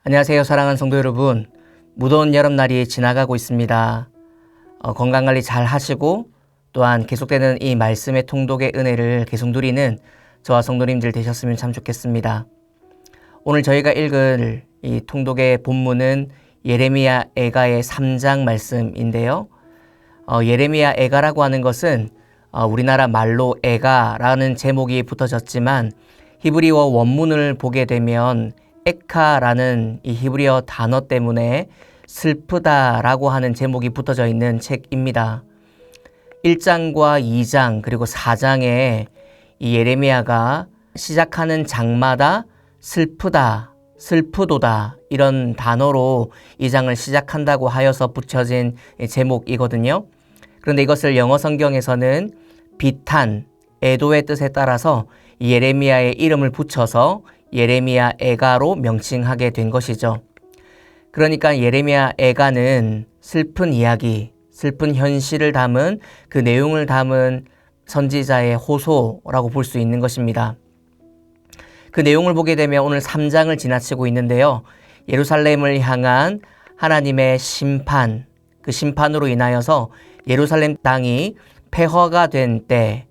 안녕하세요, 사랑하는 성도 여러분. 무더운 여름날이 지나가고 있습니다. 건강관리 잘 하시고 또한 계속되는 이 말씀의 통독의 은혜를 계속 누리는 저와 성도님들 되셨으면 참 좋겠습니다. 오늘 저희가 읽을 이 통독의 본문은 예레미야 애가의 3장 말씀인데요. 예레미야 애가라고 하는 것은 우리나라 말로 애가라는 제목이 붙어졌지만 히브리어 원문을 보게 되면 에카라는 이 히브리어 단어 때문에 슬프다라고 하는 제목이 붙어져 있는 책입니다. 1장과 2장 그리고 4장에 이 예레미야가 시작하는 장마다 슬프다, 슬프도다 이런 단어로 이 장을 시작한다고 하여서 붙여진 제목이거든요. 그런데 이것을 영어 성경에서는 비탄, 애도의 뜻에 따라서 예레미야의 이름을 붙여서 예레미야 애가로 명칭하게 된 것이죠. 그러니까 예레미야 애가는 슬픈 이야기, 슬픈 현실을 담은 그 내용을 담은 선지자의 호소라고 볼 수 있는 것입니다. 그 내용을 보게 되면 오늘 3장을 지나치고 있는데요. 예루살렘을 향한 하나님의 심판, 그 심판으로 인하여서 예루살렘 땅이 폐허가 된 때,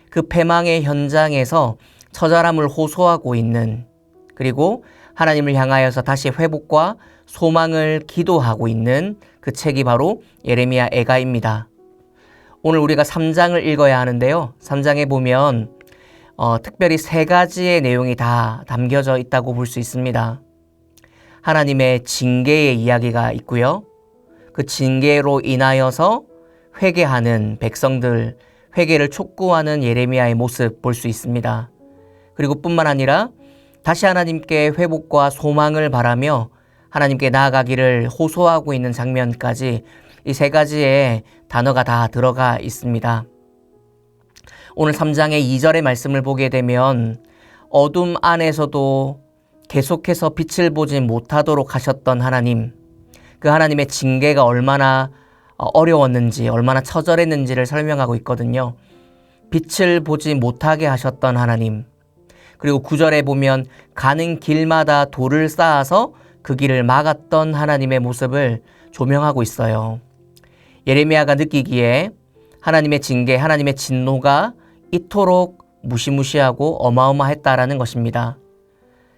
그 패망의 현장에서 처절함을 호소하고 있는, 그리고 하나님을 향하여서 다시 회복과 소망을 기도하고 있는 그 책이 바로 예레미야 애가입니다. 오늘 우리가 3장을 읽어야 하는데요. 3장에 보면 특별히 3가지의 내용이 다 담겨져 있다고 볼 수 있습니다. 하나님의 징계의 이야기가 있고요. 그 징계로 인하여서 회개하는 백성들, 회개를 촉구하는 예레미야의 모습 볼 수 있습니다. 그리고 뿐만 아니라 다시 하나님께 회복과 소망을 바라며 하나님께 나아가기를 호소하고 있는 장면까지 이 3가지의 단어가 다 들어가 있습니다. 오늘 3장의 2절의 말씀을 보게 되면 어둠 안에서도 계속해서 빛을 보지 못하도록 하셨던 하나님, 그 하나님의 징계가 얼마나 어려웠는지, 얼마나 처절했는지를 설명하고 있거든요. 빛을 보지 못하게 하셨던 하나님, 그리고 9절에 보면 가는 길마다 돌을 쌓아서 그 길을 막았던 하나님의 모습을 조명하고 있어요. 예레미야가 느끼기에 하나님의 징계, 하나님의 진노가 이토록 무시무시하고 어마어마했다라는 것입니다.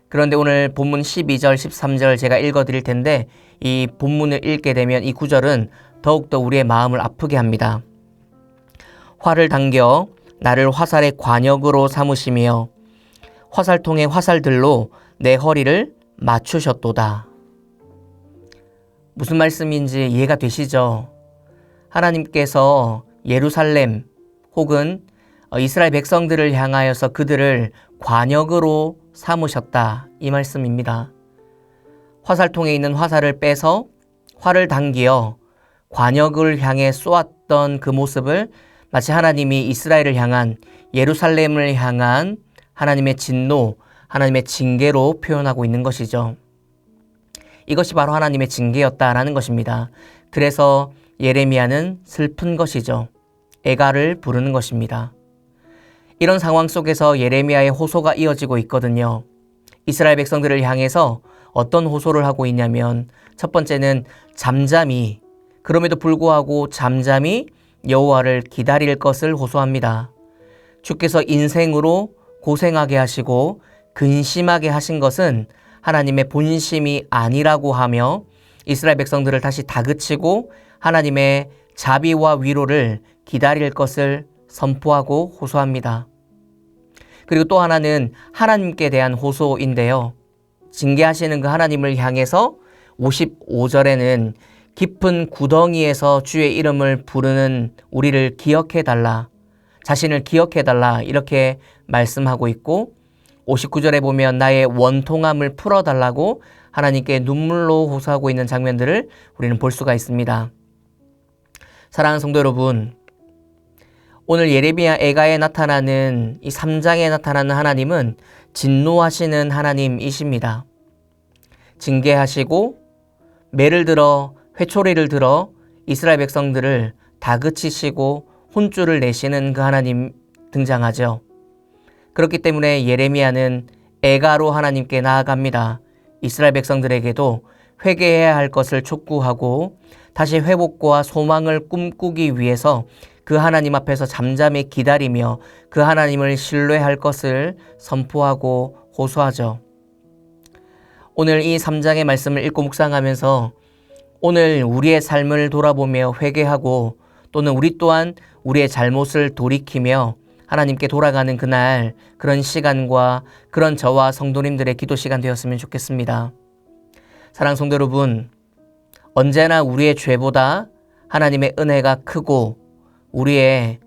그런데 오늘 본문 12절, 13절 제가 읽어드릴 텐데 이 본문을 읽게 되면 이 구절은 더욱더 우리의 마음을 아프게 합니다. 활을 당겨 나를 화살의 관역으로 삼으시며 화살통의 화살들로 내 허리를 맞추셨도다. 무슨 말씀인지 이해가 되시죠? 하나님께서 예루살렘 혹은 이스라엘 백성들을 향하여서 그들을 관역으로 삼으셨다 이 말씀입니다. 화살통에 있는 화살을 빼서 활을 당기어 관역을 향해 쏘았던 그 모습을 마치 하나님이 이스라엘을 향한, 예루살렘을 향한 하나님의 진노, 하나님의 징계로 표현하고 있는 것이죠. 이것이 바로 하나님의 징계였다라는 것입니다. 그래서 예레미야는 슬픈 것이죠. 애가를 부르는 것입니다. 이런 상황 속에서 예레미야의 호소가 이어지고 있거든요. 이스라엘 백성들을 향해서 어떤 호소를 하고 있냐면 첫 번째는 잠잠히, 그럼에도 불구하고 잠잠히 여호와를 기다릴 것을 호소합니다. 주께서 인생으로 고생하게 하시고 근심하게 하신 것은 하나님의 본심이 아니라고 하며 이스라엘 백성들을 다시 다그치고 하나님의 자비와 위로를 기다릴 것을 선포하고 호소합니다. 그리고 또 하나는 하나님께 대한 호소인데요. 징계하시는 그 하나님을 향해서 55절에는 깊은 구덩이에서 주의 이름을 부르는 우리를 기억해달라, 자신을 기억해달라 이렇게 말씀하고 있고 59절에 보면 나의 원통함을 풀어달라고 하나님께 눈물로 호소하고 있는 장면들을 우리는 볼 수가 있습니다. 사랑하는 성도 여러분, 오늘 예레미야 애가에 나타나는 이 3장에 나타나는 하나님은 진노하시는 하나님이십니다. 징계하시고 매를 들어 회초리를 들어 이스라엘 백성들을 다그치시고 혼쭐을 내시는 그 하나님 등장하죠. 그렇기 때문에 예레미야는 애가로 하나님께 나아갑니다. 이스라엘 백성들에게도 회개해야 할 것을 촉구하고 다시 회복과 소망을 꿈꾸기 위해서 그 하나님 앞에서 잠잠히 기다리며 그 하나님을 신뢰할 것을 선포하고 호소하죠. 오늘 이 3장의 말씀을 읽고 묵상하면서 오늘 우리의 삶을 돌아보며 회개하고 또는 우리 또한 우리의 잘못을 돌이키며 하나님께 돌아가는 그날 그런 시간과 그런 저와 성도님들의 기도 시간 되었으면 좋겠습니다. 사랑하는 성도 여러분, 언제나 우리의 죄보다 하나님의 은혜가 크고 우리의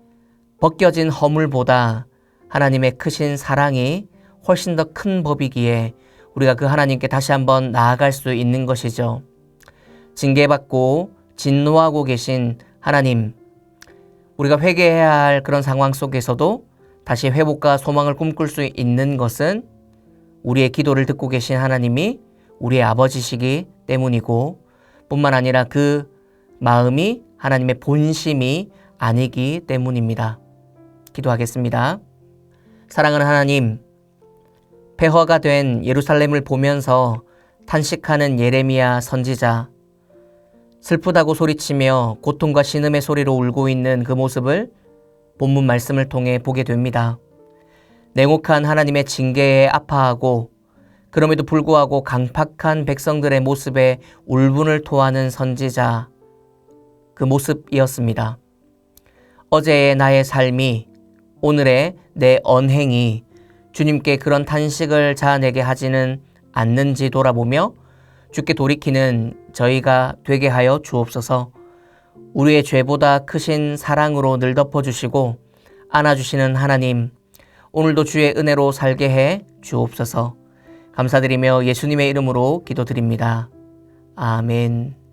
벗겨진 허물보다 하나님의 크신 사랑이 훨씬 더 큰 법이기에 우리가 그 하나님께 다시 한번 나아갈 수 있는 것이죠. 징계받고 진노하고 계신 하나님, 우리가 회개해야 할 그런 상황 속에서도 다시 회복과 소망을 꿈꿀 수 있는 것은 우리의 기도를 듣고 계신 하나님이 우리의 아버지시기 때문이고 뿐만 아니라 그 마음이 하나님의 본심이 아니기 때문입니다. 기도하겠습니다. 사랑하는 하나님, 폐허가 된 예루살렘을 보면서 탄식하는 예레미야 선지자, 슬프다고 소리치며 고통과 신음의 소리로 울고 있는 그 모습을 본문 말씀을 통해 보게 됩니다. 냉혹한 하나님의 징계에 아파하고 그럼에도 불구하고 강팍한 백성들의 모습에 울분을 토하는 선지자, 그 모습이었습니다. 어제의 나의 삶이, 오늘의 내 언행이 주님께 그런 탄식을 자아내게 하지는 않는지 돌아보며 주께 돌이키는 저희가 되게 하여 주옵소서. 우리의 죄보다 크신 사랑으로 늘 덮어주시고 안아주시는 하나님, 오늘도 주의 은혜로 살게 해 주옵소서. 감사드리며 예수님의 이름으로 기도드립니다. 아멘.